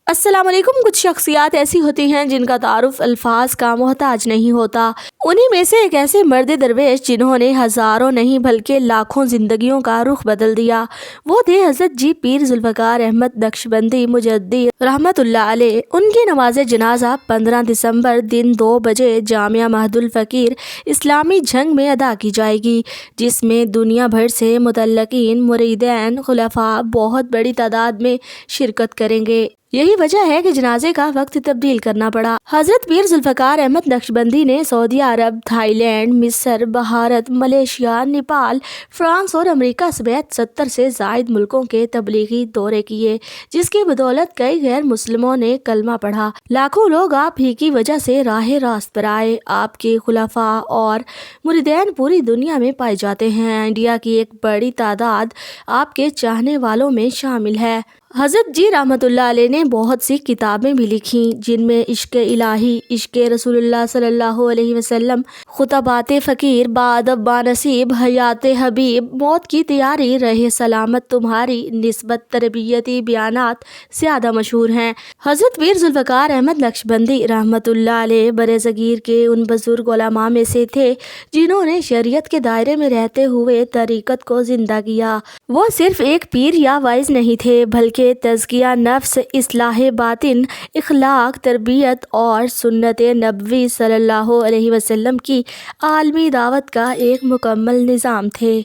السلام علیکم۔ کچھ شخصیات ایسی ہوتی ہیں جن کا تعارف الفاظ کا محتاج نہیں ہوتا۔ انہی میں سے ایک ایسے مرد درویش جنہوں نے ہزاروں نہیں بلکہ لاکھوں زندگیوں کا رخ بدل دیا، وہ تھے حضرت جی پیر ذوالفقار احمد نقشبندی مجدد رحمت اللہ علیہ۔ ان کی نماز جنازہ 15 دسمبر دن 2 بجے جامعہ مہد الفقیر اسلامی جھنگ میں ادا کی جائے گی، جس میں دنیا بھر سے متعلقین، مریدین، خلفاء بہت بڑی تعداد میں شرکت کریں گے۔ یہی وجہ ہے کہ جنازے کا وقت تبدیل کرنا پڑا۔ حضرت پیر ذوالفقار احمد نقشبندی نے سعودی عرب، تھائی لینڈ، مصر، بھارت، ملیشیا، نیپال، فرانس اور امریکہ سمیت 70 سے زائد ملکوں کے تبلیغی دورے کیے، جس کی بدولت کئی غیر مسلموں نے کلمہ پڑھا۔ لاکھوں لوگ آپ ہی کی وجہ سے راہ راست پر آئے۔ آپ کے خلفاء اور مریدین پوری دنیا میں پائے جاتے ہیں۔ انڈیا کی ایک بڑی تعداد آپ کے چاہنے والوں میں شامل ہے۔ حضرت جی رحمت اللہ علیہ نے بہت سی کتابیں بھی لکھیں، جن میں عشق الہی، عشق رسول اللہ صلی اللہ علیہ وسلم، خطبات فقیر، بادب بانصیب، حیات حبیب، موت کی تیاری، رہ سلامت تمہاری، نسبت تربیتی بیانات زیادہ مشہور ہیں۔ حضرت پیر ذوالفقار احمد نقشبندی رحمت اللہ علیہ برصغیر کے ان بزرگ علماء میں سے تھے جنہوں نے شریعت کے دائرے میں رہتے ہوئے طریقت کو زندہ کیا۔ وہ صرف ایک پیر یا واعظ نہیں تھے، بلکہ تزکیہ نفس، اصلاح باطن، اخلاق، تربیت اور سنت نبوی صلی اللہ علیہ وسلم کی عالمی دعوت کا ایک مکمل نظام تھے۔